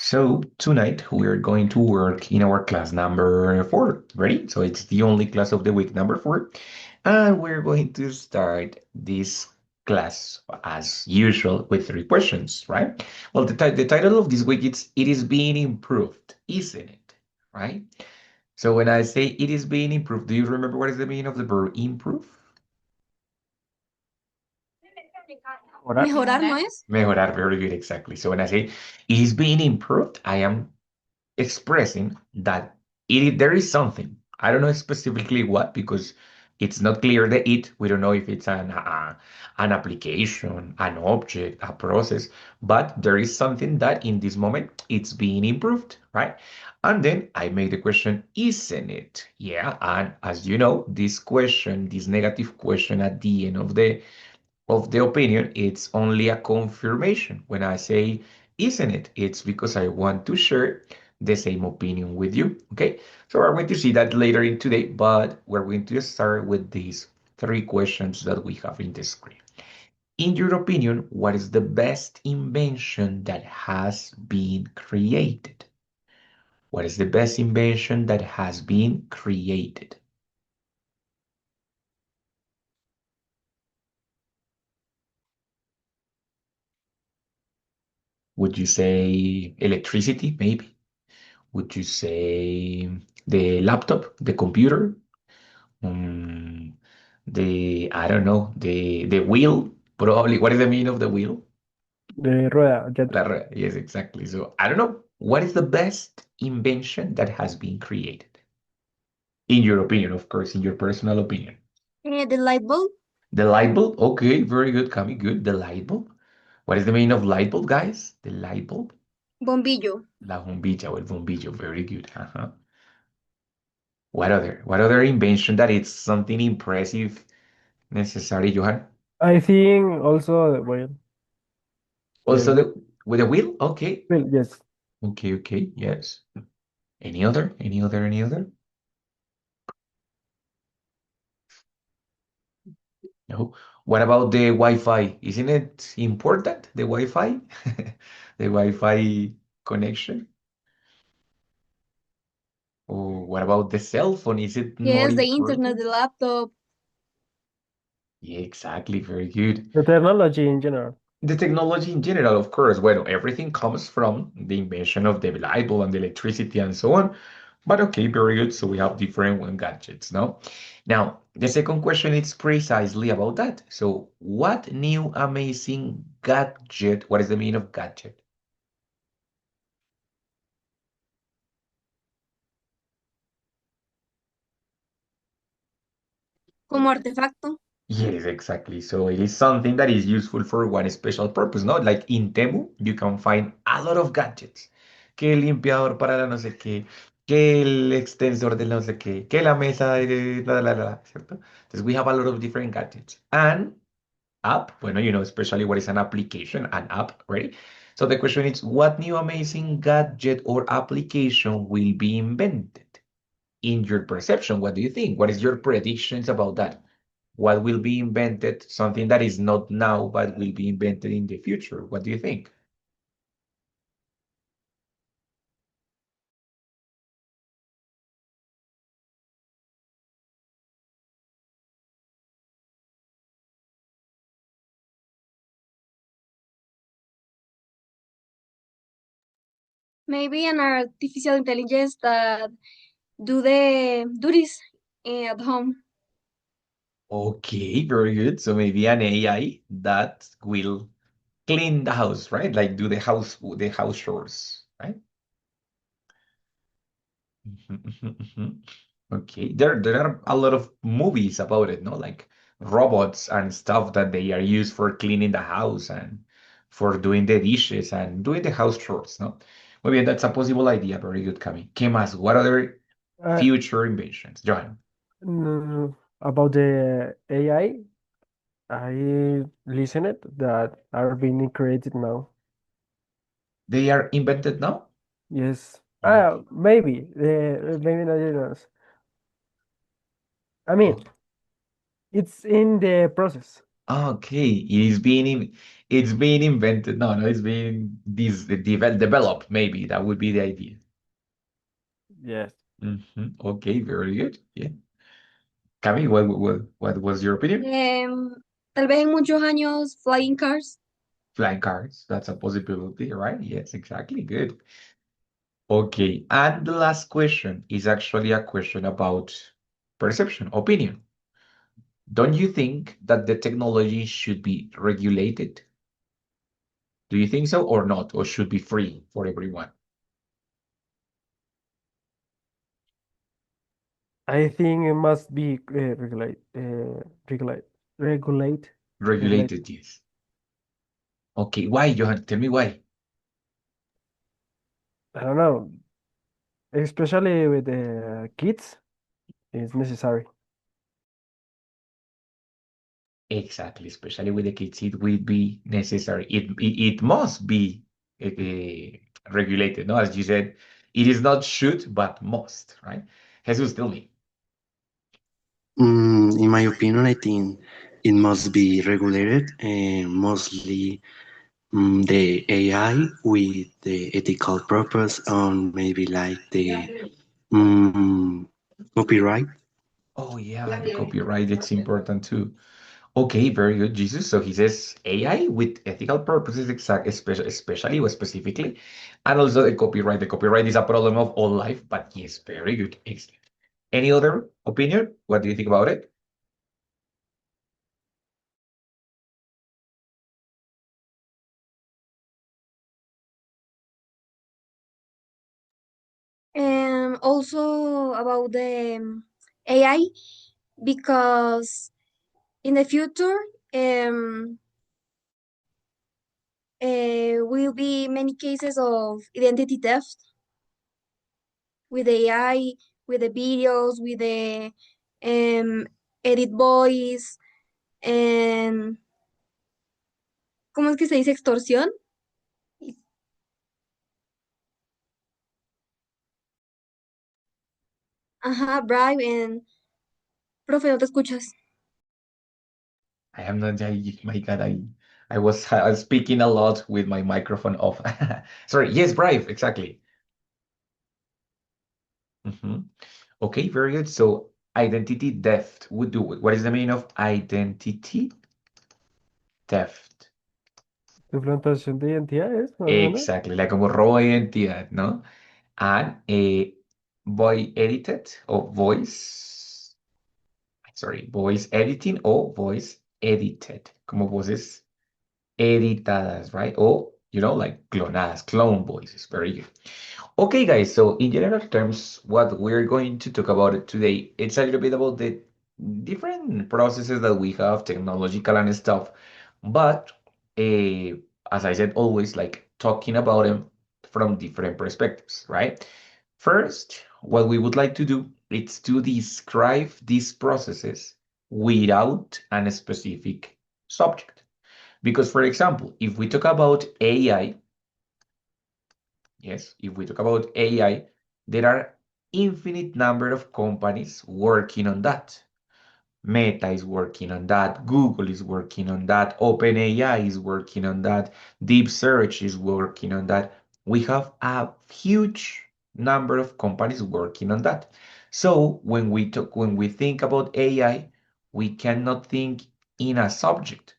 So tonight we're going to work in our class number 4. Ready? So it's the only class of the week, number 4. And we're going to start this class as usual with 3 questions, right? Well, the title of this week is It is being improved, isn't it? Right? So when I say it is being improved, do you remember what is the meaning of the verb improve? Mejorar. Mejorar no es. Mejorar, very good, exactly. So when I say it is being improved, I am expressing that there is something. I don't know specifically what because it's not clear the it. We don't know if it's an application, an object, a process, but there is something that in this moment it's being improved, right? And then I make the question, isn't it? Yeah, and as you know, this question, this negative question at the end of the opinion, it's only a confirmation. When I say, isn't it? It's because I want to share the same opinion with you. Okay. So we're going to see that later in today, but we're going to start with these 3 questions that we have in the screen. In your opinion, what is the best invention that has been created? What is the best invention that has been created? Would you say electricity, maybe? Would you say the laptop, the computer, um, I don't know, the wheel? Probably. What is the meaning of the wheel? De rueda, jet. Yes, exactly. So I don't know. What is the best invention that has been created? In your opinion, of course, in your personal opinion. The light bulb. The light bulb? Okay, very good, Cami. Good. The light bulb. What is the meaning of light bulb, guys? The light bulb? Bombillo. La bombilla o el bombillo. Very good. What other invention that is something impressive, necessary, Johan? I think also the wheel. The Also wheel. with a wheel? Okay. Wheel, yes. Okay, yes. Any other? Any other? No. What about the Wi-Fi? Isn't it important, the Wi-Fi? The Wi-Fi connection? Or what about the cell phone? Is it not Yes, the internet, important? the laptop. Yeah, exactly. Very good. The technology in general. The technology in general, of course, well, everything comes from the invention of the light bulb and the electricity and so on. But okay, very good. So we have different gadgets, no? Now, the second question is precisely about that. So, what new amazing gadget? What is the meaning of gadget? Como artefacto. Yes, exactly. So it is something that is useful for one special purpose, ¿no? Like in Temu, you can find a lot of gadgets. Que el limpiador para la no sé qué, que el extensor de no sé qué, que la mesa de ¿cierto? Entonces we have a lot of different gadgets. And app, bueno, especially what is an application, an app, right? So the question is, what new amazing gadget or application will be invented? In your perception, what do you think? What is your predictions about that? What will be invented, something that is not now, but will be invented in the future? What do you think? Maybe an artificial intelligence that do the duties at home. Okay, very good. So maybe an AI that will clean the house, right? Like do the house chores, right? Okay, there are a lot of movies about it, no? Like robots and stuff that they are used for cleaning the house and for doing the dishes and doing the house chores, no? Muy bien, that's a possible idea. Very good, Cami. ¿Qué más? What other Uh, future inventions? Johan, about the I listened that are being created now. they are invented now? Yes. Okay. Maybe. Maybe not I mean, Okay. it's in the process. Okay, it's being invented. No, no, it's being developed. Maybe that would be the idea. Yes. Okay, very good. Yeah. Cami, what was your opinion? Tal vez en muchos años, flying cars. Flying cars. That's a possibility, right? Yes, exactly. Good. Okay, and the last question is actually a question about perception, opinion. Don't you think that the technology should be regulated? Do you think so or not? Or should be free for everyone? I think it must be regulate, regulate, regulate. Regulated, yes. Okay, why, Johan? Tell me why. I don't know, especially with the kids, it's necessary. Exactly, especially with the kids, it will be necessary. It must be regulated, no? As you said, it is not should, but must, right? Jesus, tell me. In my opinion, I think it must be regulated, and mostly the AI with the ethical purpose on maybe like the um, copyright. Oh yeah, the copyright, it's important too. Okay, very good, Jesus. So he says AI with ethical purposes, especially or specifically, and also the copyright. The copyright is a problem of all life, but yes, very good. Excellent. Any other opinion? What do you think about it? Also about the AI, because in the future, will be many cases of identity theft with AI, with the videos, with the edit voice, and ¿cómo es que se dice extorsión? Ajá, bribe, profe, no te escuchas. I am not, my God, I was speaking a lot with my microphone off. Sorry, yes, Brave, exactly. Mhm. Okay, very good. So identity theft would do it. What is the meaning of identity theft? Suplantación de identidades, más o menos. Exactly, like como robo de identidad, ¿no? And voice edited or voice editing o voice edited, como voces editadas, right? Or, like clonadas, clone voices. Very good. Okay, guys, so in general terms, what we're going to talk about it today, it's a little bit about the different processes that we have, technological and stuff, but as I said, always like talking about them from different perspectives, right? First, what we would like to do is to describe these processes without a specific subject. Because, for example, if we talk about AI, yes, if we talk about AI, there are infinite number of companies working on that. Meta is working on that, Google is working on that, OpenAI is working on that, Deep Search is working on that. We have a huge number of companies working on that. So when we think about AI, we cannot think in a subject.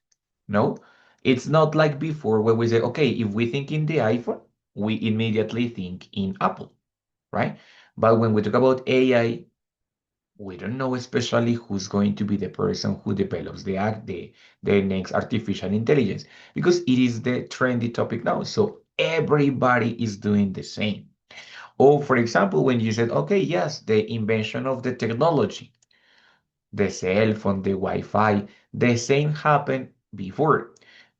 No, it's not like before where we say, okay, if we think in the iPhone, we immediately think in Apple, right? But when we talk about AI, we don't know especially who's going to be the person who develops the next artificial intelligence because it is the trendy topic now. So everybody is doing the same. Or for example, when you said, okay, yes, the invention of the technology, the cell phone, the Wi-Fi, the same happened before.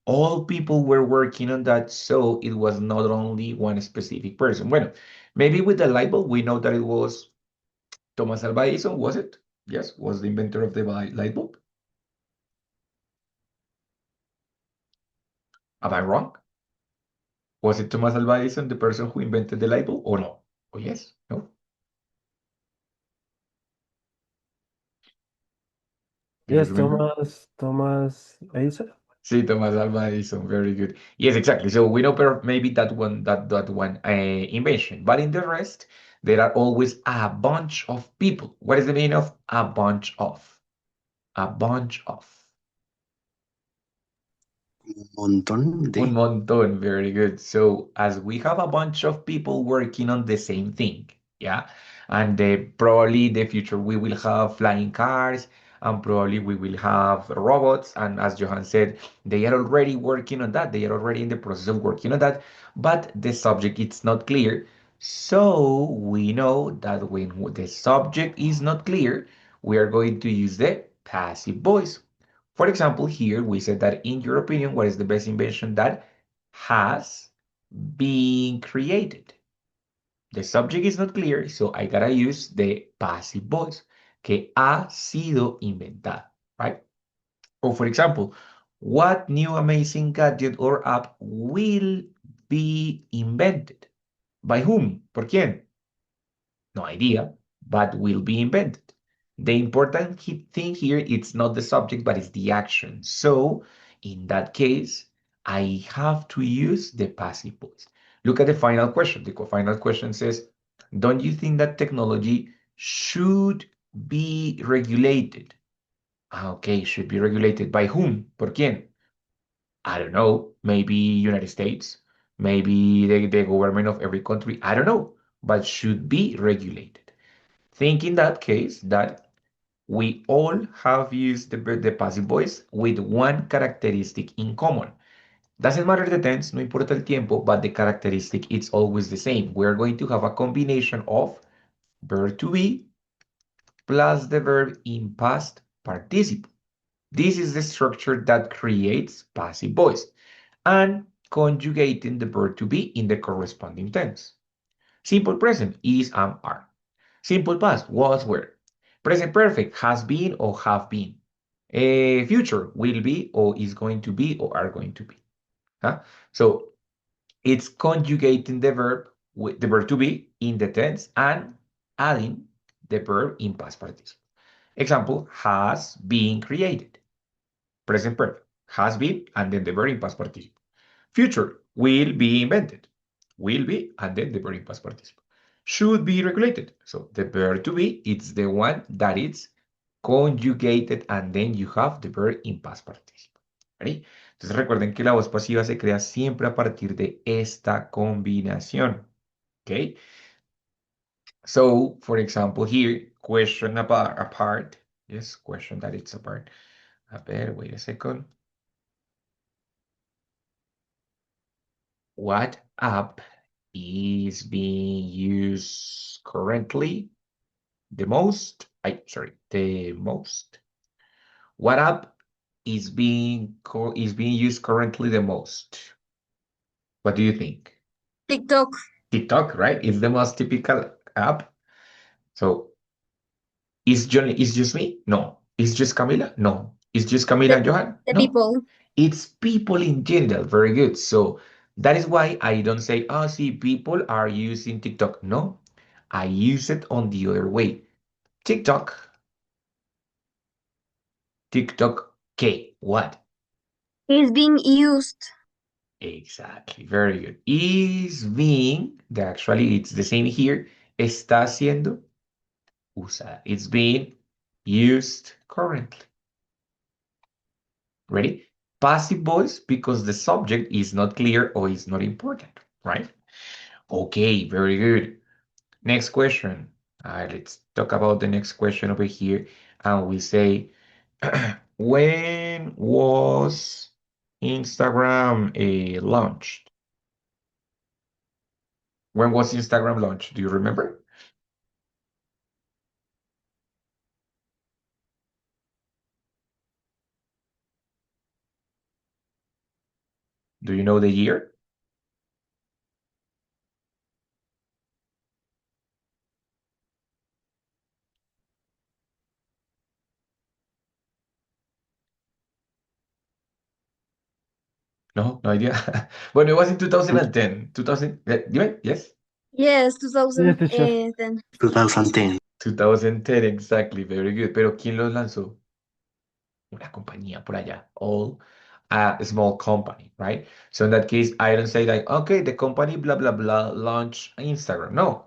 All people were working on that, so it was not only one specific person. Well, maybe with the light bulb, we know that it was Thomas Alva Edison, was it? Yes, was the inventor of the light bulb. Am I wrong? Was it Thomas Alva Edison, the person who invented the light bulb, or no? Oh, yes, no. Do you Yes, remember? Thomas Edison. Sí, Thomas Alva Edison, very good. Yes, exactly. So we know maybe that one invention, but in the rest, there are always a bunch of people. What is the meaning of a bunch of? A bunch of. Un montón Un de. montón, very good. So as we have a bunch of people working on the same thing, yeah, and probably in the future we will have flying cars, and probably we will have robots. And as Johan said, they are already working on that. They are already in the process of working on that, but the subject it's not clear. So we know that when the subject is not clear, we are going to use the passive voice. For example, here we said that in your opinion, what is the best invention that has been created? The subject is not clear, so I gotta use the passive voice, que ha sido inventada, right? Or for example, what new amazing gadget or app will be invented? By whom? ¿Por quién? No idea, but will be invented. The important thing here, it's not the subject, but it's the action. So in that case, I have to use the passive voice. Look at the final question. The final question says, don't you think that technology should be regulated? Okay, should be regulated. By whom? ¿Por quién? I don't know. Maybe United States, maybe the government of every country. I don't know, but should be regulated. Think in that case that we all have used the passive voice with one characteristic in common. Doesn't matter the tense, no importa el tiempo, but the characteristic it's always the same. We're going to have a combination of verb to be plus the verb in past participle. This is the structure that creates passive voice and conjugating the verb to be in the corresponding tense. Simple present is, am, are. Simple past was, were. Present perfect has been or have been. Future will be or is going to be or are going to be. Huh? So it's conjugating the verb with the verb to be in the tense and adding the verb in past participle. Example, has been created. Present perfect has been and then the verb in past participle. Future will be invented. Will be and then the verb in past participle. Should be regulated. So the verb to be, it's the one that it's conjugated and then you have the verb in past participle. ¿Ready? Entonces recuerden que la voz pasiva se crea siempre a partir de esta combinación. Okay? So, for example, here, question about apart. Yes, question that it's apart. A ver, wait a second. What app is being used currently the most? The most. What app is being used currently the most? What do you think? TikTok. TikTok, right? It's the most typical app. So is just me? No. Is just Camila? No. Is just Camila and Johan? The No. people. It's people in general. Very good. So that is why I don't say, oh, see, people are using TikTok. No, I use it on the other way. TikTok. TikTok, ¿qué? What? Is being used. Exactly. Very good. Is being, actually, it's the same here. Está siendo usada. It's being used currently. Ready? Passive voice because the subject is not clear or is not important, right? Okay, very good. Next question. Let's talk about the next question over here. And we say, when was Instagram launched? When was Instagram launched? Do you remember? Do you know the year? No, no idea. Well, it was in 2010. 2000, yes? Yes, Yes, teacher. 2010. 2010. 2010, exactly. Very good. Pero ¿quién los lanzó? una compañía por allá, all a small company, right? So in that case, I don't say like, okay, the company blah blah blah launch Instagram. No,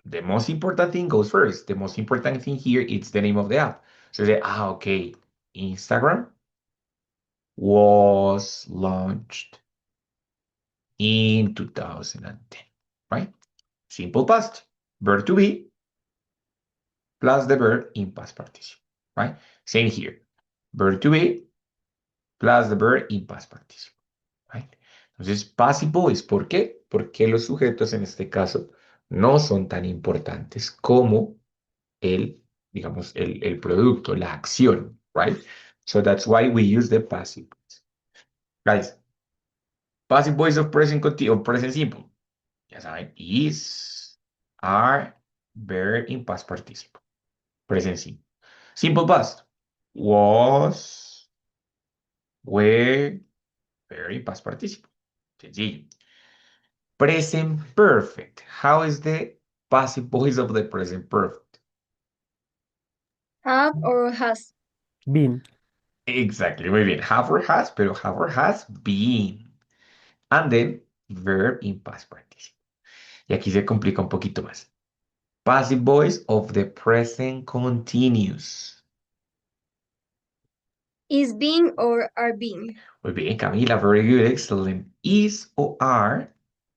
the most important thing goes first. The most important thing here is the name of the app. So say, okay, Instagram was launched in 2010, right? Simple past, verb to be plus the verb in past participle, right? Same here, verb to be plus the verb in past participle, right? Entonces, passive voice, ¿por qué? Porque los sujetos en este caso no son tan importantes como el, digamos, el producto, la acción, right? So that's why we use the passive voice. Guys, passive voice of present continuous, present simple. Ya saben, is, are, verb in past participle. Present simple. Simple past. Was, were, verb in past participle. Sencillo. Present perfect. How is the passive voice of the present perfect? Have or has. Been. Exactly, muy bien. Have or has, pero have or has been. And then verb in past participle. Y aquí se complica un poquito más. Passive voice of the present continuous. Is being or are being. Muy bien, Camila, very good, excellent. Is o are,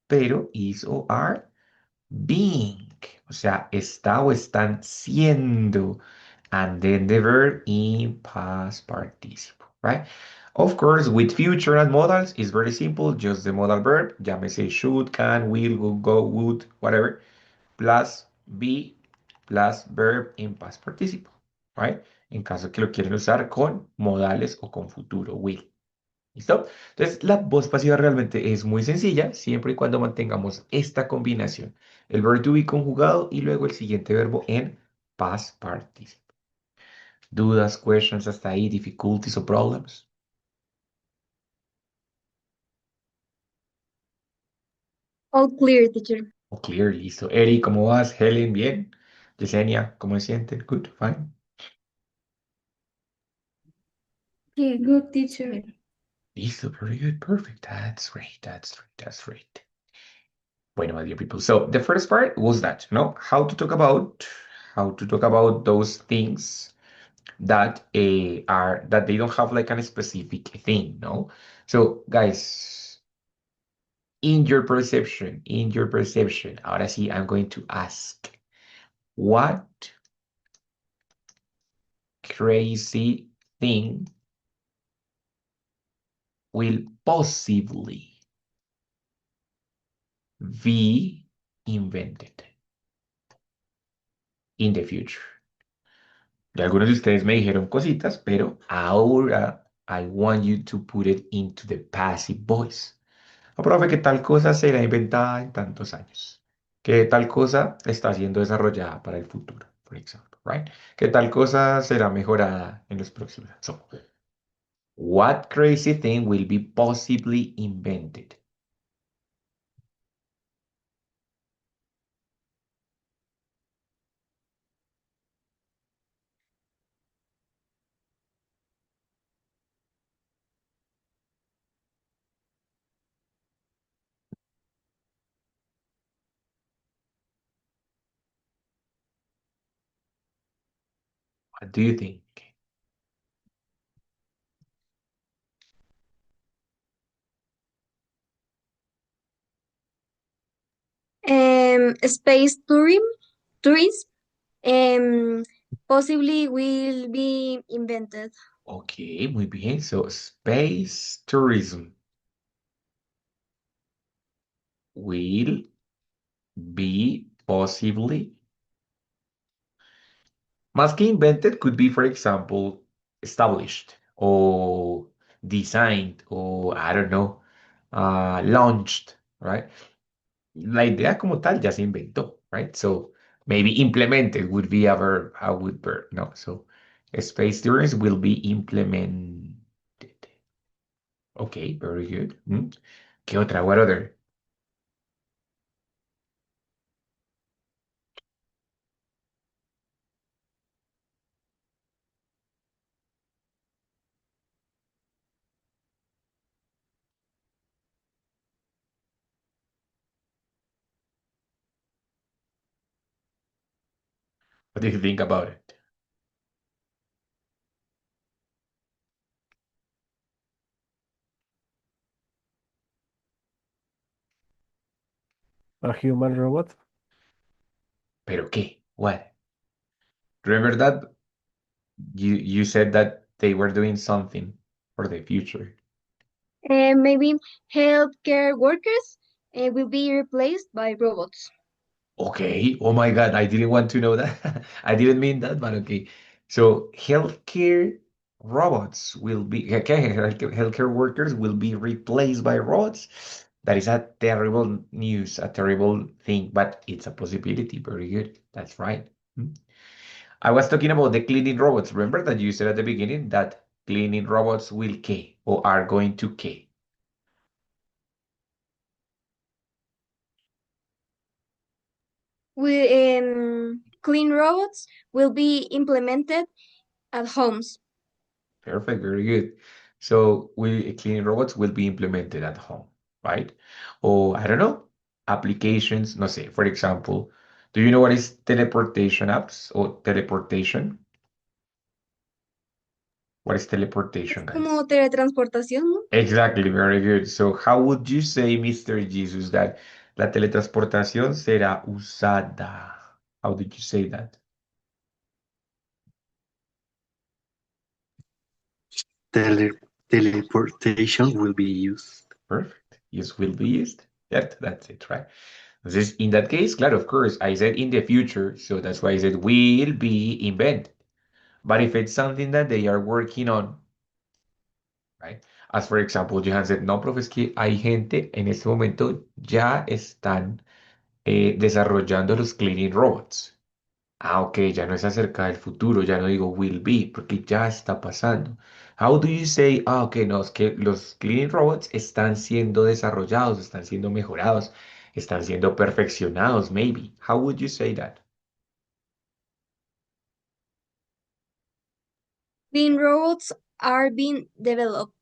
pero is o are being. O sea, está o están siendo. And then the verb in past participle, right? Of course, with future and modals, it's very simple. Just the modal verb, llámese should, can, will, go, would, whatever, plus be, plus verb in past participle, right? En caso que lo quieren usar con modales o con futuro, will. ¿Listo? Entonces, la voz pasiva realmente es muy sencilla, siempre y cuando mantengamos esta combinación. El verb to be conjugado y luego el siguiente verbo en past participle. ¿Dudas, questions hasta ahí, difficulties o problems? All clear, teacher. Oh, clear, listo. Eri, ¿cómo vas? Helen, bien. Yesenia, ¿cómo se sienten? Good, fine. Yeah, good teacher. Listo, very good, perfect. That's great, that's great, that's great. Bueno, my dear people. So the first part was that, how to talk about those things that are that they don't have like a specific thing, no? So, guys, in your perception, ahora sí, I'm going to ask, what crazy thing will possibly be invented in the future? Y algunos de ustedes me dijeron cositas, pero ahora I want you to put it into the passive voice. No, profe, que tal cosa será inventada en tantos años. Que tal cosa está siendo desarrollada para el futuro, por ejemplo, right? Que tal cosa será mejorada en los próximos años. So, what crazy thing will be possibly invented? What do you think? Space tourism, possibly will be invented. Okay, muy bien. So, space tourism will be possibly. Más que invented could be, for example, established or designed or, I don't know, launched, right? La idea como tal ya se inventó, right? So maybe implemented would be a good verb, no? So space tourism will be implemented. Okay, very good. ¿Qué otra? What other? What do you think about it? A human robot? ¿Pero qué? What? Remember that you said that they were doing something for the future. Maybe healthcare workers will be replaced by robots. Okay. Oh my God, I didn't want to know that. I didn't mean that, but okay. So healthcare robots will be okay, healthcare workers will be replaced by robots. That is a terrible news, a terrible thing, but it's a possibility. Very good. That's right. Hmm. I was talking about the cleaning robots. Remember that you said at the beginning that cleaning robots will K or are going to K. Clean robots will be implemented at homes. Perfect, very good. So cleaning robots will be implemented at home, right? Or I don't know, applications, no sé, for example, do you know what is teleportation apps or teleportation? What is teleportation, guys? Como teletransportación, ¿no? Exactly, very good. So how would you say, Mr. Jesus, that la teletransportación será usada? How did you say that? Teleportation will be used. Perfect. Use will be used. That's it, right? This in that case, claro, of course, I said in the future, so that's why I said will be invented. But if it's something that they are working on, right? As for example, Johan said, no, profe, es que hay gente en este momento ya están desarrollando los cleaning robots. Ah, ok, ya no es acerca del futuro, ya no digo will be, porque ya está pasando. How do you say, ah, ok, no, es que los cleaning robots están siendo desarrollados, están siendo mejorados, están siendo perfeccionados, maybe. How would you say that? Clean robots are being developed.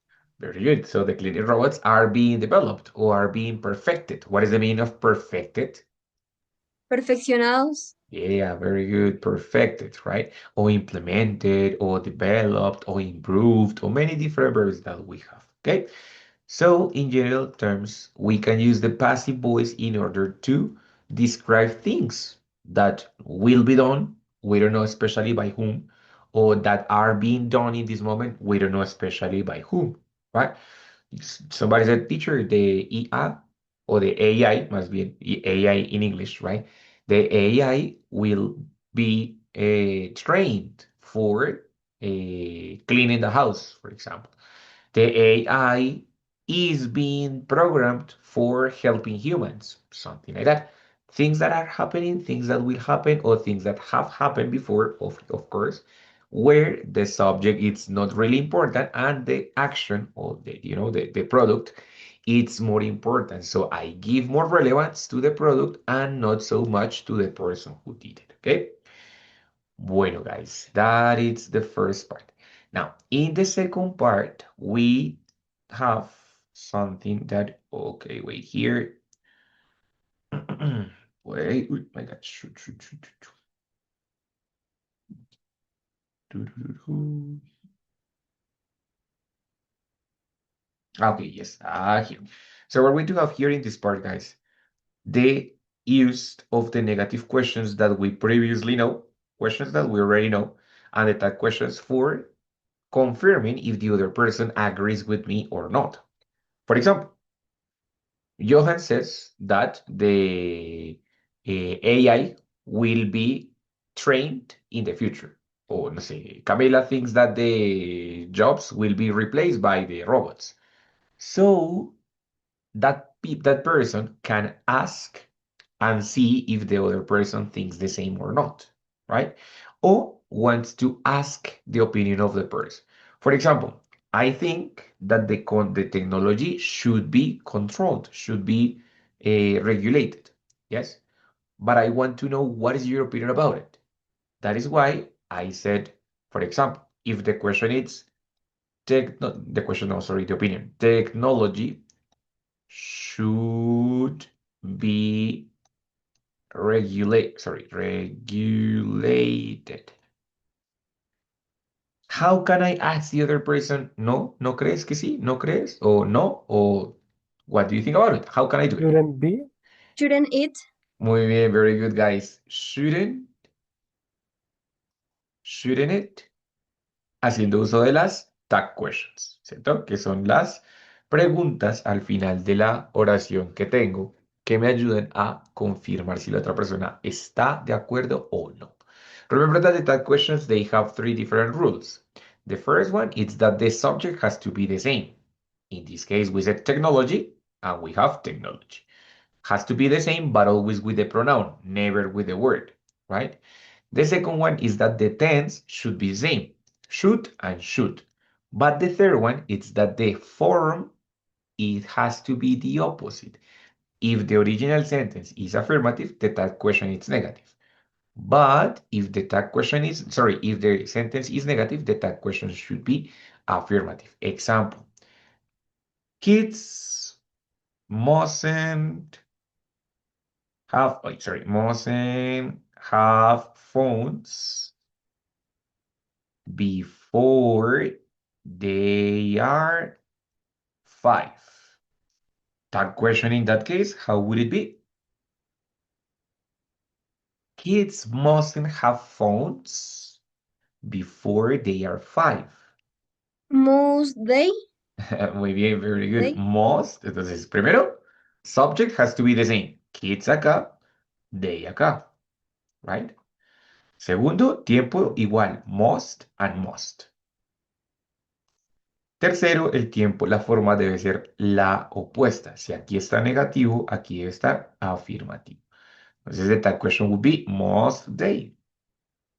Very good. So the cleaning robots are being developed or are being perfected. What is the meaning of perfected? Perfeccionados. Yeah, very good. Perfected, right? Or implemented, or developed, or improved, or many different verbs that we have. Okay. So, in general terms, we can use the passive voice in order to describe things that will be done, we don't know especially by whom, or that are being done in this moment, we don't know especially by whom, right? Somebody said, teacher, the EA or the AI, must be AI in English, right? The AI will be trained for cleaning the house, for example. The AI is being programmed for helping humans, something like that. Things that are happening, things that will happen, or things that have happened before, of course, where the subject is not really important and the action or the product it's more important. So I give more relevance to the product and not so much to the person who did it. Okay. Bueno, guys, that is the first part. Now, in the second part, we have something that, okay, wait here. Wait, my God. Okay, yes, here. So what we do have here in this part, guys, the use of the negative questions that we previously know, questions that we already know, and the tag questions for confirming if the other person agrees with me or not. For example, Johan says that the AI will be trained in the future. Or, no sé, Camila thinks that the jobs will be replaced by the robots. So that person can ask and see if the other person thinks the same or not, right? Or wants to ask the opinion of the person. For example, I think that the technology should be controlled, should be regulated, yes? But I want to know what is your opinion about it. That is why I said, for example, if the question is, the question, no, sorry, the opinion, technology should be regulated. How can I ask the other person, no, no crees que sí, no crees, o no, o what do you think about it? How can I do it? Shouldn't be. Shouldn't it? Muy bien, very good, guys. Shouldn't it, haciendo uso de las tag questions, ¿cierto? Que son las preguntas al final de la oración que tengo que me ayuden a confirmar si la otra persona está de acuerdo o no. Remember that the tag questions, they have three different rules. The first one is that the subject has to be the same. In this case, we said technology, and we have technology. Has to be the same, but always with the pronoun, never with the word, right? The second one is that the tense should be the same, should and should. But the third one is that the form, it has to be the opposite. If the original sentence is affirmative, the tag question is negative. But if the tag question is, sorry, if the sentence is negative, the tag question should be affirmative. Example, kids mustn't mustn't have phones before they are 5. Tag question in that case, how would it be? Kids mustn't have phones before they are 5. Must they? Muy bien, very good. They? Must, entonces, primero, subject has to be the same. Kids acá, they acá, right? Segundo, tiempo igual, must and must. Tercero, el tiempo, la forma debe ser la opuesta. Si aquí está negativo, aquí debe estar afirmativo. Entonces, the tag question would be must they,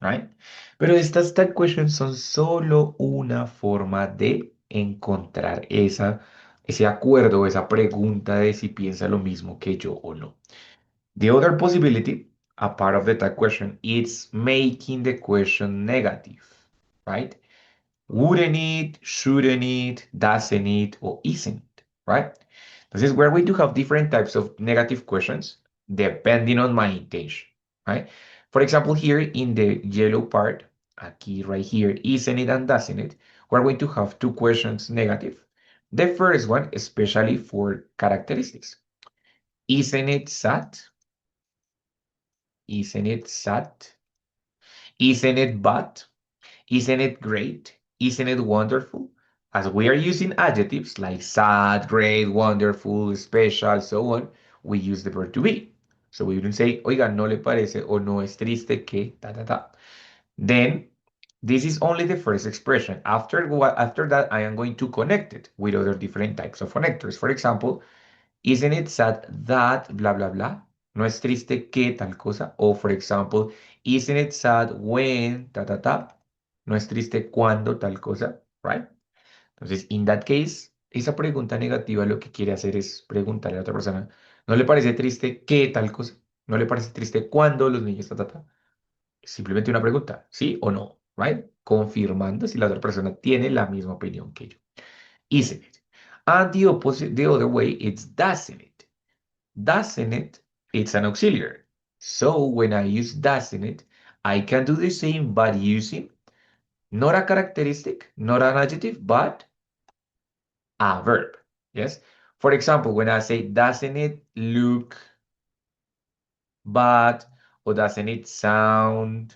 right? Pero estas tag questions son solo una forma de encontrar ese acuerdo, esa pregunta de si piensa lo mismo que yo o no. The other possibility, a part of the tag question, is making the question negative, right? Wouldn't it, shouldn't it, doesn't it, or isn't it, right? Entonces, we're going to have different types of negative questions depending on my intention, right? For example, here in the yellow part, aquí right here, isn't it and doesn't it, we're going to have two questions negative. The first one, especially for characteristics. Isn't it sad? Isn't it sad? Isn't it bad? Isn't it great? Isn't it wonderful? As we are using adjectives like sad, great, wonderful, special, so on, we use the verb to be. So we wouldn't say, oiga, no le parece o no es triste que, ta, ta, ta. Then, this is only the first expression. After that, I am going to connect it with other different types of connectors. For example, isn't it sad that blah, blah, blah? No es triste que tal cosa. O, for example, isn't it sad when ta, ta, ta? No es triste cuando tal cosa, right? Entonces, in that case, esa pregunta negativa lo que quiere hacer es preguntarle a la otra persona, ¿no le parece triste qué tal cosa? ¿No le parece triste cuando los niños ta, ta, ta? Simplemente una pregunta, ¿sí o no? Right? Confirmando si la otra persona tiene la misma opinión que yo. Isn't it? And the opposite, the other way, it's doesn't it. Doesn't it? It's an auxiliary. So when I use doesn't it, I can do the same but using not a characteristic, not an adjective, but a verb. Yes. For example, when I say, doesn't it look bad? Or doesn't it sound?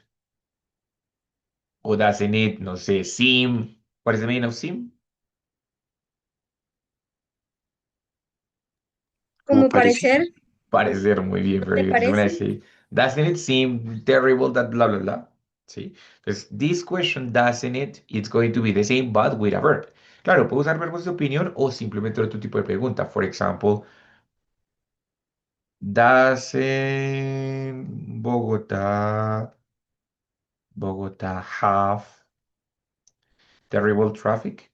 Or doesn't it, no sé, seem? What is the meaning of seem? Como parece. parecer, Parecer muy bien, ¿te very good. So when I parece? say, doesn't it seem terrible that blah, blah, blah? ¿Sí? Entonces, this question, doesn't it, it's going to be the same, but with a verb. Claro, puedo usar verbos de opinión o simplemente otro tipo de pregunta. For example, doesn't Bogota have terrible traffic?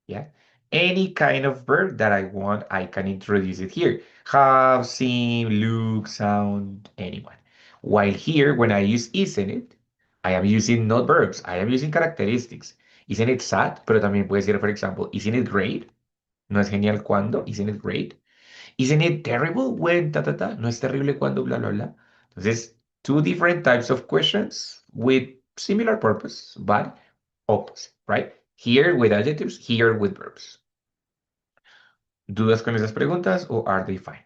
Yeah. Any kind of verb that I want, I can introduce it here. Have, seem, look, sound, anyone. While here, when I use isn't it, I am using not verbs, I am using characteristics. Isn't it sad? Pero también puede ser, for example, isn't it great? ¿No es genial cuando? Isn't it great? Isn't it terrible when ta ta ta? No es terrible cuando bla bla bla. Entonces, two different types of questions with similar purpose, but opposite, right? Here with adjectives, here with verbs. ¿Dudas con esas preguntas o are they fine?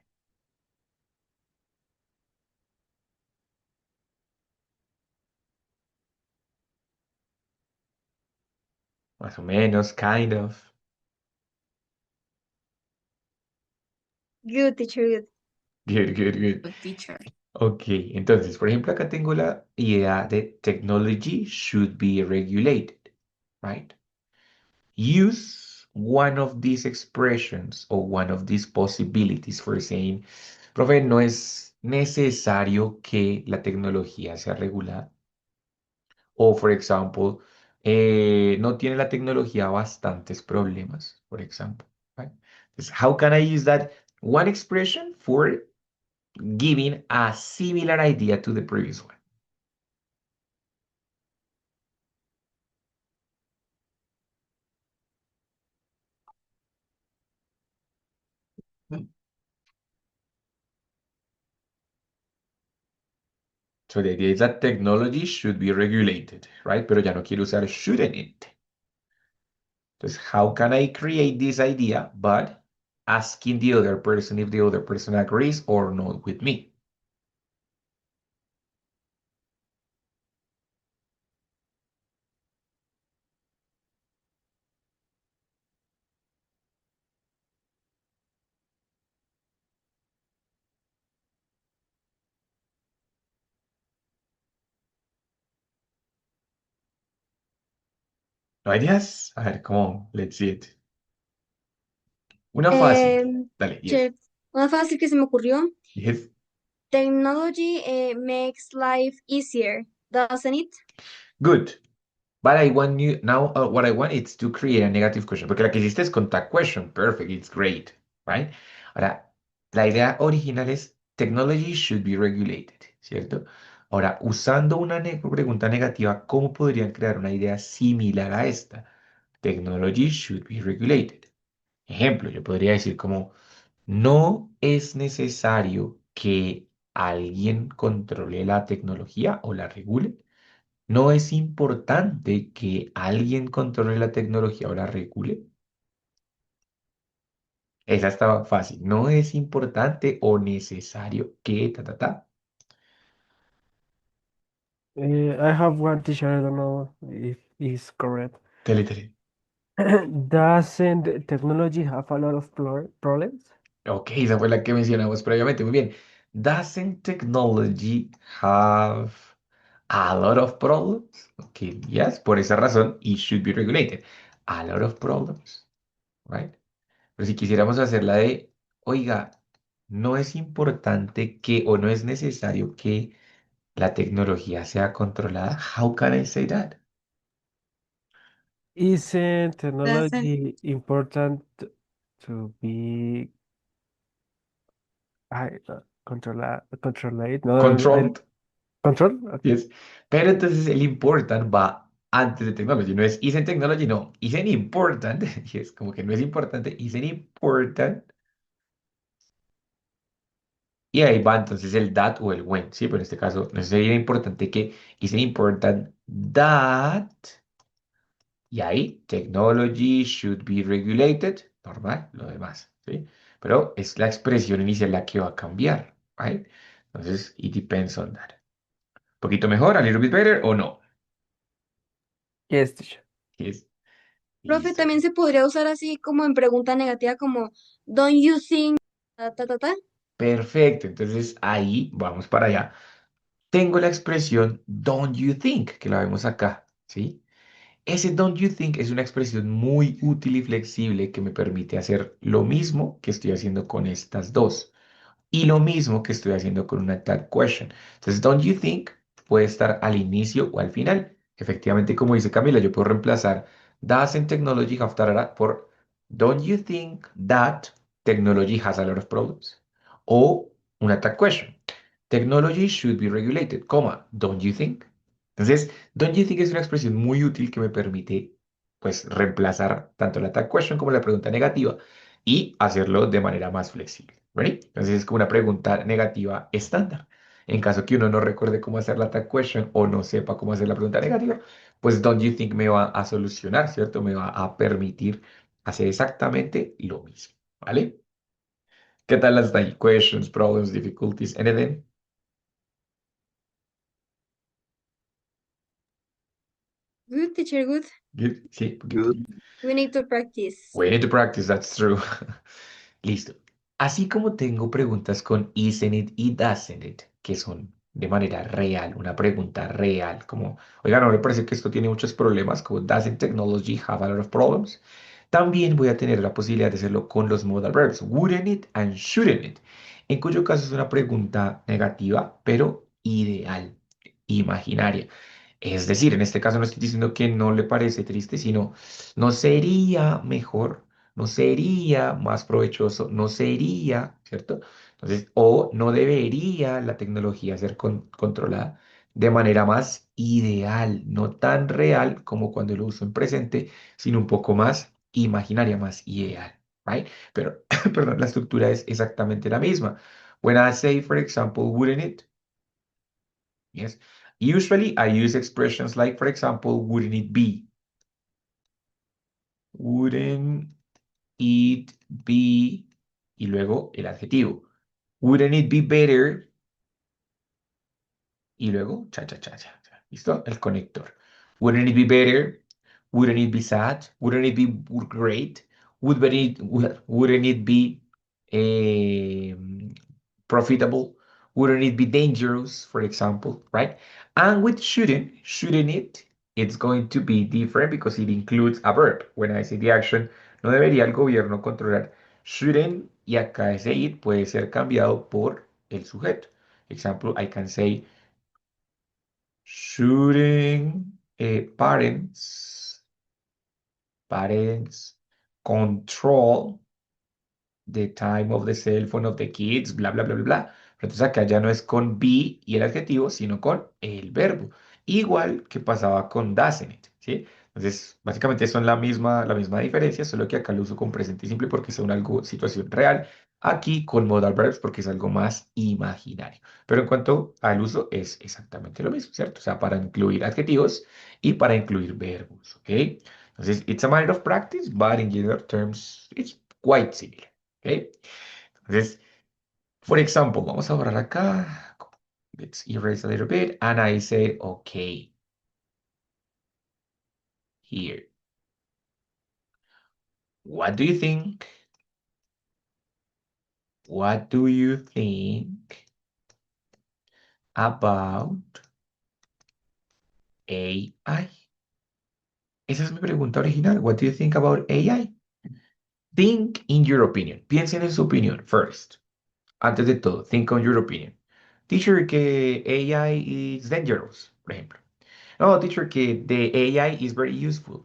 Más o menos, kind of. Good, teacher, good. Good, good, good. Good teacher. Ok, entonces, por ejemplo, acá tengo la idea de technology should be regulated, right? Use one of these expressions or one of these possibilities for saying, profe, no es necesario que la tecnología sea regulada. O, for example, no tiene la tecnología bastantes problemas, por ejemplo. Right? Entonces, how can I use that one expression for giving a similar idea to the previous one? So the idea is that technology should be regulated, right? Pero ya no quiero usar shouldn't it. Entonces, how can I create this idea, but asking the other person if the other person agrees or not with me? ¿No ideas? A ver, come on, let's see it. Una fácil. Dale, yes. Teacher, una fácil que se me ocurrió. Yes. Technology makes life easier, doesn't it? Good. But I want you now, what I want is to create a negative question. Porque la que hiciste es contact question. Perfect. It's great. Right? Ahora, la idea original es technology should be regulated. ¿Cierto? Ahora, usando una pregunta negativa, ¿cómo podrían crear una idea similar a esta? Technology should be regulated. Ejemplo, yo podría decir como, no es necesario que alguien controle la tecnología o la regule. No es importante que alguien controle la tecnología o la regule. Esa estaba fácil. No es importante o necesario que ta ta ta. I have one teacher, I don't know if it's correct. Tele, tele. Doesn't technology have a lot of problems? Ok, esa fue la que mencionamos previamente. Muy bien. Doesn't technology have a lot of problems? Ok, yes, por esa razón, it should be regulated. A lot of problems, right? Pero si quisiéramos hacer la de, oiga, no es importante que o no es necesario que la tecnología sea controlada. How can I say that? Isn't Doesn't technology important to be controlled? No, Controlled, control? yes. Pero entonces el important va antes de technology. No es isn't technology, no. Isn't important. Y es como que no es importante. Isn't important. Y ahí va entonces el that o el when. Sí, pero en este caso no sería importante que isn't important that. Y ahí, technology should be regulated, normal, lo demás, ¿sí? Pero es la expresión inicial la que va a cambiar, ¿right? Entonces, it depends on that. ¿Un poquito mejor, a little bit better o no? Yes, teacher. Yes. Profe, Listo. también se podría usar así como en pregunta negativa, como, don't you think, ta, ta, ta, ta? Perfecto, entonces ahí vamos para allá. Tengo la expresión don't you think, que la vemos acá, ¿sí? Ese don't you think es una expresión muy útil y flexible que me permite hacer lo mismo que estoy haciendo con estas dos. Y lo mismo que estoy haciendo con una tag question. Entonces, don't you think puede estar al inicio o al final. Efectivamente, como dice Camila, yo puedo reemplazar doesn't technology have tarara por don't you think that technology has a lot of problems? O una tag question. Technology should be regulated, coma, don't you think? Entonces, don't you think es una expresión muy útil que me permite, pues, reemplazar tanto la tag question como la pregunta negativa y hacerlo de manera más flexible. ¿Ready? Entonces es como una pregunta negativa estándar. En caso que uno no recuerde cómo hacer la tag question o no sepa cómo hacer la pregunta negativa, pues don't you think me va a solucionar, ¿cierto? Me va a permitir hacer exactamente lo mismo, ¿vale? ¿Qué tal las tag questions, problems, difficulties, anything? Good, teacher, good. Good? Sí, poquito. Good. We need to practice. We need to practice, that's true. Listo. Así como tengo preguntas con isn't it y doesn't it, que son de manera real, una pregunta real, como, oiga, no me parece que esto tiene muchos problemas, como doesn't technology have a lot of problems. También voy a tener la posibilidad de hacerlo con los modal verbs, wouldn't it and shouldn't it, en cuyo caso es una pregunta negativa, pero ideal, imaginaria. Es decir, en este caso no estoy diciendo que no le parece triste, sino no sería mejor, no sería más provechoso, no sería, ¿cierto? Entonces, o no debería la tecnología ser controlada de manera más ideal, no tan real como cuando lo uso en presente, sino un poco más imaginaria, más ideal, right? Pero, perdón, la estructura es exactamente la misma. When I say, for example, wouldn't it? Yes. Usually I use expressions like, for example, wouldn't it be? Wouldn't it be? Y luego el adjetivo. Wouldn't it be better? Y luego cha, cha, cha, cha, cha. ¿Listo? El conector. Wouldn't it be better? Wouldn't it be sad? Wouldn't it be great? Wouldn't it be profitable? Wouldn't it be dangerous, for example, right? And with shouldn't it, it's going to be different because it includes a verb. When I say the action, no debería el gobierno controlar. Shouldn't, y acá ese it puede ser cambiado por el sujeto. Example, I can say, shouldn't parents control the time of the cell phone of the kids, bla, bla, bla, bla, bla. Pero entonces acá ya no es con be y el adjetivo, sino con el verbo. Igual que pasaba con doesn't it, ¿sí? Entonces, básicamente son la misma diferencia, solo que acá lo uso con presente simple porque es una situación real. Aquí con modal verbs porque es algo más imaginario. Pero en cuanto al uso es exactamente lo mismo, ¿cierto? O sea, para incluir adjetivos y para incluir verbos, ¿ok? Entonces, it's a matter of practice, but in general terms, it's quite similar. ¿Ok? Entonces, for example, vamos a borrar acá. Let's erase a little bit. And I say, okay, here. What do you think? What do you think about AI? Esa es mi pregunta original. What do you think about AI? Think in your opinion. Piensen en su opinión first. Antes de todo, think on your opinion. Teacher, que AI is dangerous, por ejemplo. No, teacher, que the AI is very useful.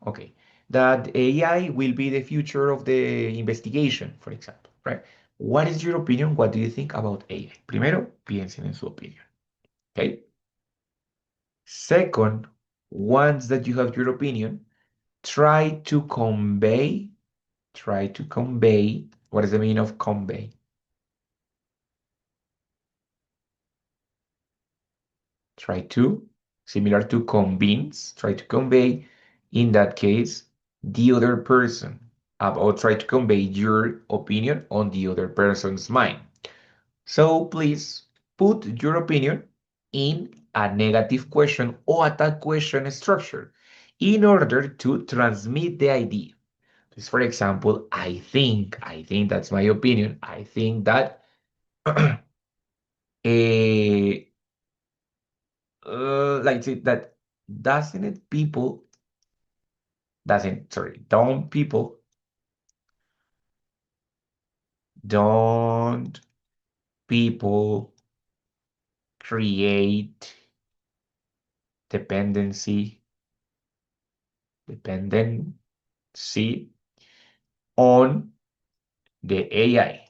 Okay. That AI will be the future of the investigation, for example, right? What is your opinion? What do you think about AI? Primero, piensen en su opinión. Okay. Second, once that you have your opinion, try to convey, what is the meaning of convey? Try to, similar to convince, try to convey, in that case, the other person, or try to convey your opinion on the other person's mind. So please put your opinion in a negative question or a tag question structure in order to transmit the idea. Just for example, I think that's my opinion. I think that eh, like say that doesn't it people doesn't sorry don't people create dependency on the AI.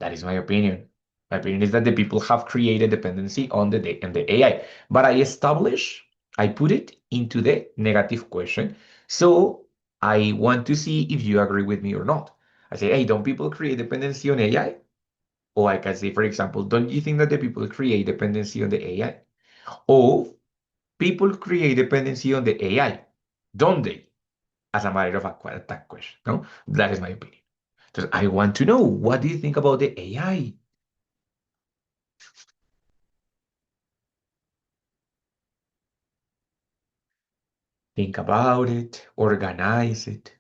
That is my opinion. My opinion is that the people have created dependency on the AI, but I put it into the negative question. So I want to see if you agree with me or not. I say, hey, don't people create dependency on AI? Or I can say, for example, don't you think that the people create dependency on the AI? Or people create dependency on the AI, don't they? As a matter of fact, that question, no? That is my opinion. So I want to know, what do you think about the AI? Think about it, organize it.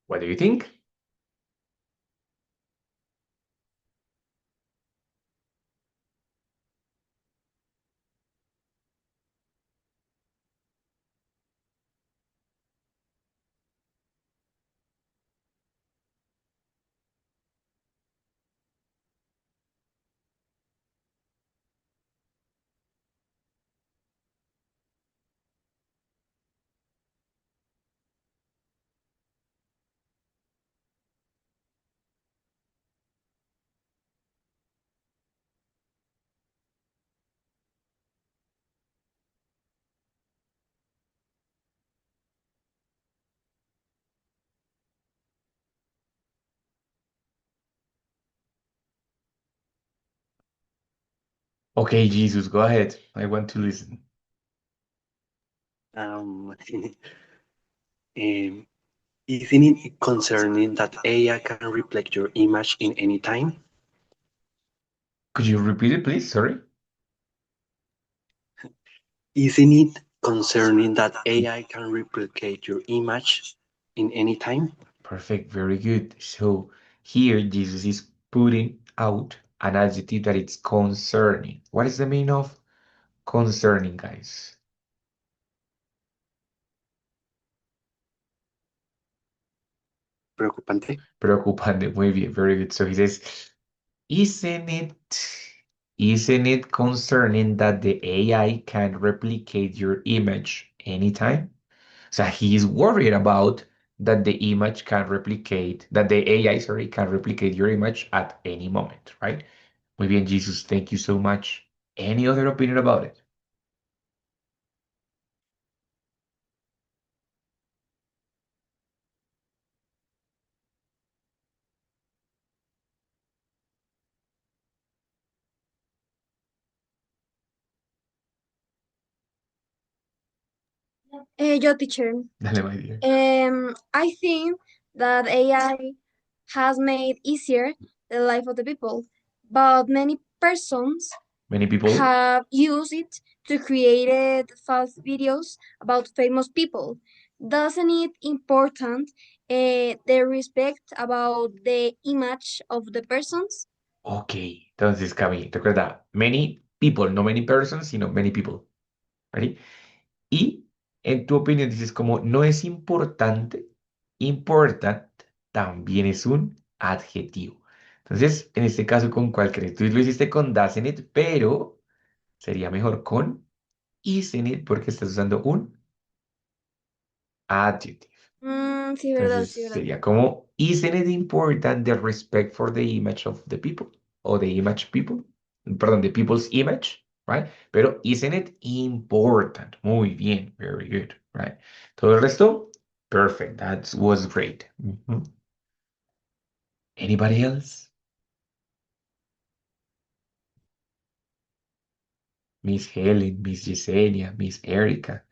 What do you think? Okay, Jesus, go ahead. I want to listen. Um, um, isn't it concerning that AI can reflect your image in any time? Could you repeat it, please? Sorry. Isn't it concerning that AI can replicate your image in any time? Perfect, very good. So here Jesus is putting out an adjective that it's concerning. What is the meaning of concerning, guys? Preocupante. Preocupante, muy bien, very good. So he says, isn't isn't it concerning that the AI can replicate your image anytime? So he's worried about that the image can replicate, that the AI, sorry, can replicate your image at any moment, right? Muy bien, Jesus, thank you so much. Any other opinion about it? Your teacher. Dale, my dear. I think that AI has made easier the life of the people, but many persons Many people? have used it to create false videos about famous people. Doesn't it important the respect about the image of the persons? Ok, entonces, Cami, recuerda, many people, no many persons, sino many people, ¿vale? Y en tu opinión dices como no es importante, important también es un adjetivo. Entonces, en este caso, ¿con cuál crees? Tú lo hiciste con doesn't it, pero sería mejor con isn't it porque estás usando un adjective. Sí, verdad, Entonces sí, verdad. sería como, isn't it important the respect for the image of the people? O the image people, perdón, the people's image, right? Pero isn't it important? Muy bien, very good, right? Todo el resto, perfect, that was great. Mhm. Anybody else? Miss Helen, Miss Yesenia, Miss Erica,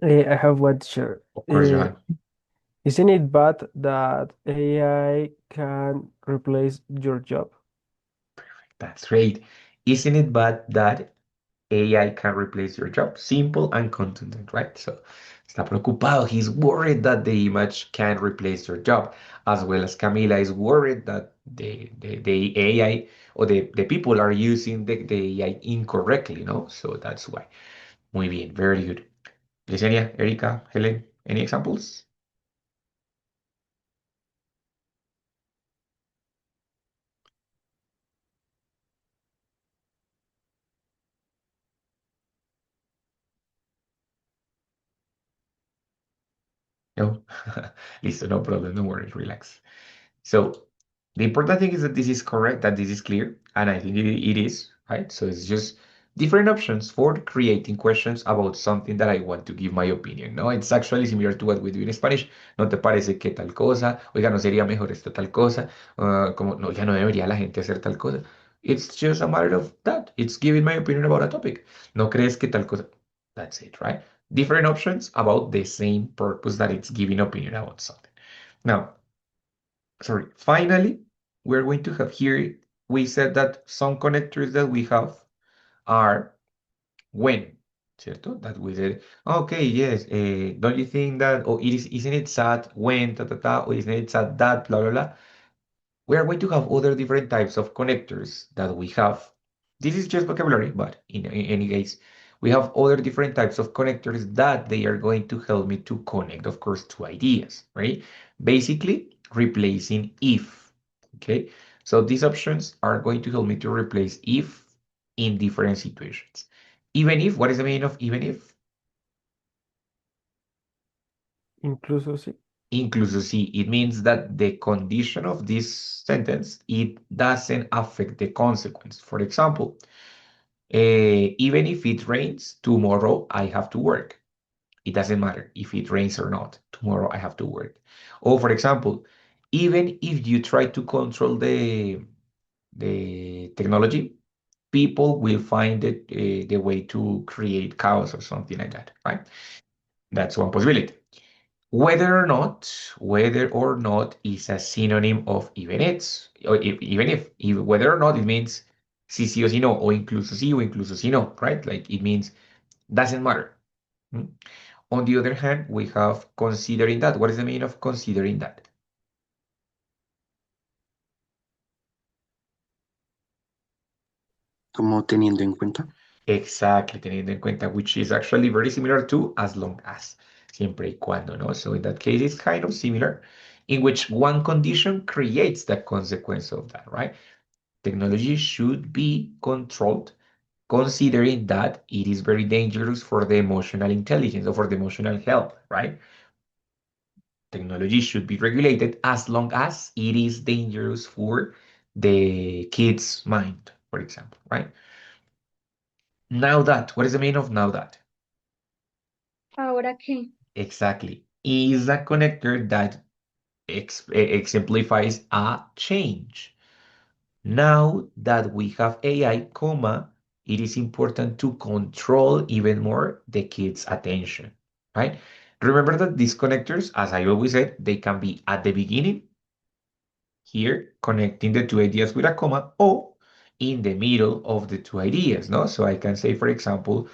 I have one to share. of course, Johan. Isn't it bad that AI can replace your job? That's great. Isn't it bad that AI can replace your job? Simple and contundent, right? So Está preocupado. He's worried that the image can replace your job, as well as Camila is worried that the AI or the people are using the AI incorrectly, no? So that's why. Muy bien, very good. Yesenia, Erika, Helen, any examples? No? Listo, no problem, don't worry, relax. So the important thing is that this is correct, that this is clear, and I think it is, right? So it's just different options for creating questions about something that I want to give my opinion, ¿no? It's actually similar to what we do in Spanish. ¿No te parece que tal cosa? Oiga, ¿no sería mejor esta tal cosa? Como, no, ya no debería la gente hacer tal cosa. It's just a matter of that. It's giving my opinion about a topic. ¿No crees que tal cosa? That's it, right? Different options about the same purpose that it's giving opinion about something. Now, sorry, finally, we're going to have here, we said that some connectors that we have are when, ¿cierto? That we said, okay, yes, don't you think that, or isn't it sad when, or isn't it sad that, blah, blah, blah. We are going to have other different types of connectors that we have. This is just vocabulary, but in any case, we have other different types of connectors that they are going to help me to connect, of course, to ideas, right? Basically, replacing if, okay? So these options are going to help me to replace if in different situations. Even if, what is the meaning of even if? Incluso sí. Incluso sí, it means that the condition of this sentence, it doesn't affect the consequence. For example, even if it rains, tomorrow I have to work. It doesn't matter if it rains or not. Tomorrow I have to work. Or for example, even if you try to control the technology, people will find it, the way to create chaos or something like that, right? That's one possibility. Whether or not is a synonym of even it's, or even if whether or not it means sí, sí o sí no, o incluso sí no, right? Like it means doesn't matter. Mm. On the other hand, we have considering that. What is the meaning of considering that? Como teniendo en cuenta. Exactly, teniendo en cuenta, which is actually very similar to as long as, siempre y cuando, no? So in that case, it's kind of similar, in which one condition creates the consequence of that, right? Technology should be controlled, considering that it is very dangerous for the emotional intelligence or for the emotional health, right? Technology should be regulated as long as it is dangerous for the kid's mind, for example, right? Now that, what is the meaning of now that? Ahora que. Exactly. Is a connector that exemplifies a change. Now that we have AI, comma, it is important to control even more the kids' attention, right? Remember that these connectors, as I always said, they can be at the beginning, here, connecting the two ideas with a comma, or in the middle of the two ideas, no? So I can say, for example,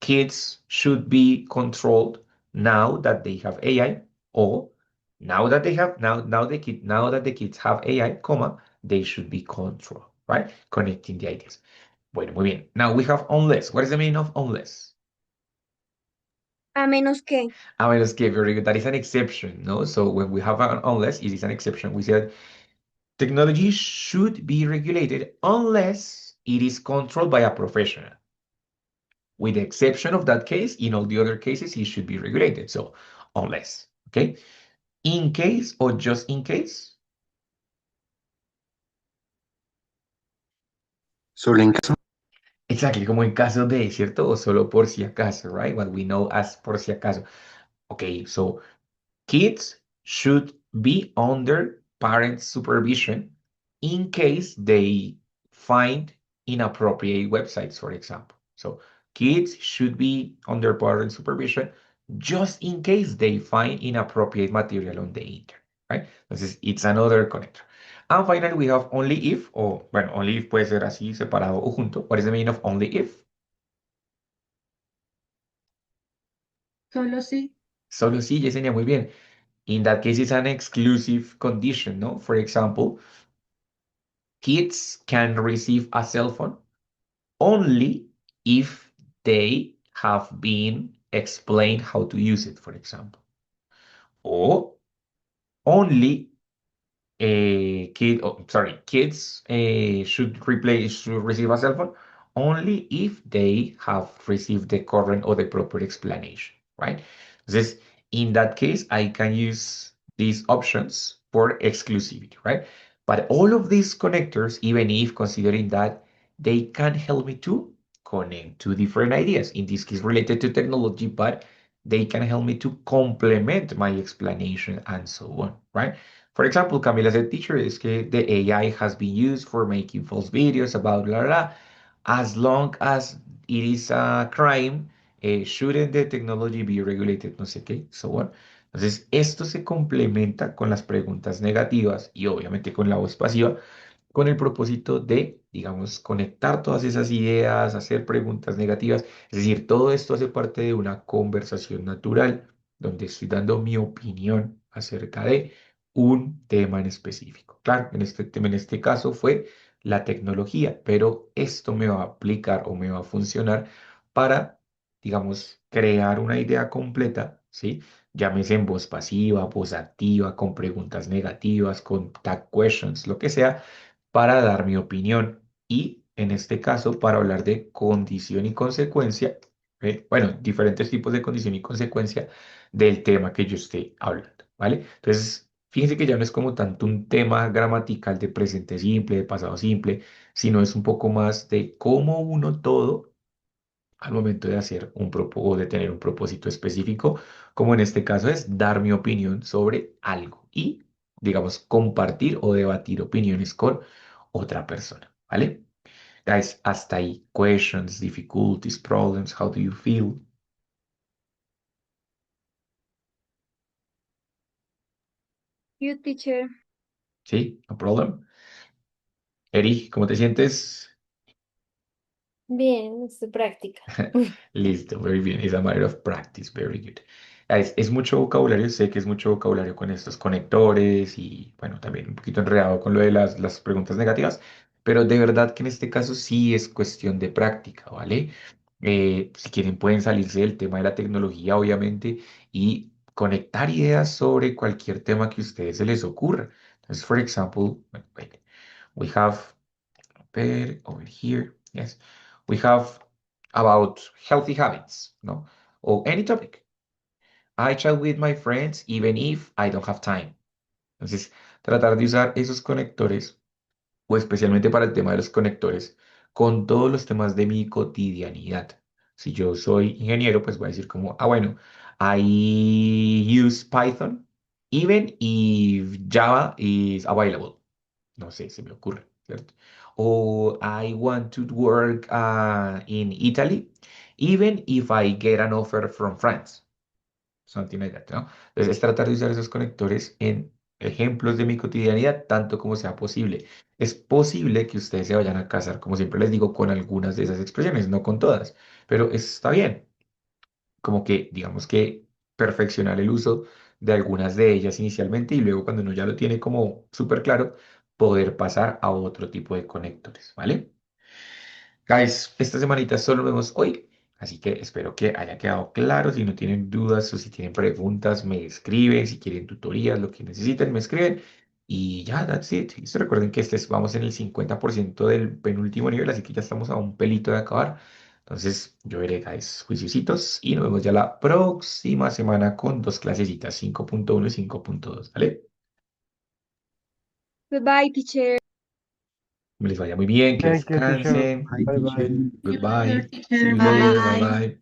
kids should be controlled now that they have AI, or now that the kids have AI, comma, they should be controlled, right? Connecting the ideas. Bueno, muy bien. Now we have unless. What is the meaning of unless? A menos que. A menos que, very good. That is an exception, no? So when we have an unless, it is an exception. We said technology should be regulated unless it is controlled by a professional. With the exception of that case, in all the other cases, it should be regulated. So, unless, okay? In case or just in case? Solo en caso. Exactly, como en caso de, ¿cierto? O solo por si acaso, right? What we know as por si acaso. Okay, so kids should be under parent supervision in case they find inappropriate websites, for example. So kids should be under parent supervision just in case they find inappropriate material on the internet, right? Entonces, it's another connector. And finally, we have only if, o bueno, only if puede ser así, separado o junto. What is the meaning of only if? Solo sí. Solo sí, Yesenia, muy bien. In that case, it's an exclusive condition, no? For example, kids can receive a cell phone only if they have been explained how to use it, for example. Or only kids should receive a cell phone only if they have received the current or the proper explanation, right? Entonces, in that case, I can use these options for exclusivity, right? But all of these connectors, even if considering that they can help me to connect to different ideas, in this case related to technology, but they can help me to complement my explanation and so on, right? For example, Camila said, teacher, is que the AI has been used for making false videos about blah, blah, blah. As long as it is a crime, shouldn't the technology be regulated? No sé qué, so on. Entonces, esto se complementa con las preguntas negativas y obviamente con la voz pasiva con el propósito de, digamos, conectar todas esas ideas, hacer preguntas negativas. Es decir, todo esto hace parte de una conversación natural donde estoy dando mi opinión acerca de un tema en específico. Claro, en este tema, en este caso fue la tecnología, pero esto me va a aplicar o me va a funcionar para, digamos, crear una idea completa, ¿sí? Llámese en voz pasiva, voz activa, con preguntas negativas, con tag questions, lo que sea para dar mi opinión y, en este caso, para hablar de condición y consecuencia, bueno, diferentes tipos de condición y consecuencia del tema que yo esté hablando, ¿vale? Entonces, fíjense que ya no es como tanto un tema gramatical de presente simple, de pasado simple, sino es un poco más de cómo uno todo al momento de hacer o de tener un propósito específico, como en este caso es dar mi opinión sobre algo y, digamos, compartir o debatir opiniones con otra persona, ¿vale? Guys, hasta ahí. Questions, difficulties, problems, how do you feel? You, teacher. ¿Sí? No problem. Eri, ¿cómo te sientes? Bien, es tu práctica. Listo, very bien. It's a matter of practice, very good. Es mucho vocabulario, sé que es mucho vocabulario con estos conectores y, bueno, también un poquito enredado con lo de las preguntas negativas, pero de verdad que en este caso sí es cuestión de práctica, ¿vale? Si quieren pueden salirse del tema de la tecnología, obviamente, y conectar ideas sobre cualquier tema que a ustedes se les ocurra. Entonces, for example, wait, we have over here. Yes, we have about healthy habits, no? Or any topic. I chat with my friends even if I don't have time. Entonces, tratar de usar esos conectores, o especialmente para el tema de los conectores, con todos los temas de mi cotidianidad. Si yo soy ingeniero, pues voy a decir como, bueno, I use Python even if Java is available. No sé, se me ocurre, ¿cierto? O I want to work in Italy, even if I get an offer from France. Something like that, ¿no? Entonces, es tratar de usar esos conectores en ejemplos de mi cotidianidad, tanto como sea posible. Es posible que ustedes se vayan a casar, como siempre les digo, con algunas de esas expresiones, no con todas, pero está bien como que, digamos que perfeccionar el uso de algunas de ellas inicialmente y luego cuando uno ya lo tiene como súper claro, poder pasar a otro tipo de conectores, ¿vale? Guys, esta semanita solo vemos hoy, así que espero que haya quedado claro. Si no tienen dudas o si tienen preguntas, me escriben. Si quieren tutorías, lo que necesiten, me escriben. Y ya, that's it. Listo, recuerden que vamos en el 50% del penúltimo nivel, así que ya estamos a un pelito de acabar. Entonces, yo veré, guys, juiciositos y nos vemos ya la próxima semana con dos clasecitas, 5.1 y 5.2, ¿vale? Goodbye, teacher. Que les vaya muy bien, que Thank you, teacher. descansen. Hi, Bye teacher. bye. See you later, Goodbye. See teacher. you later. Bye Bye. bye.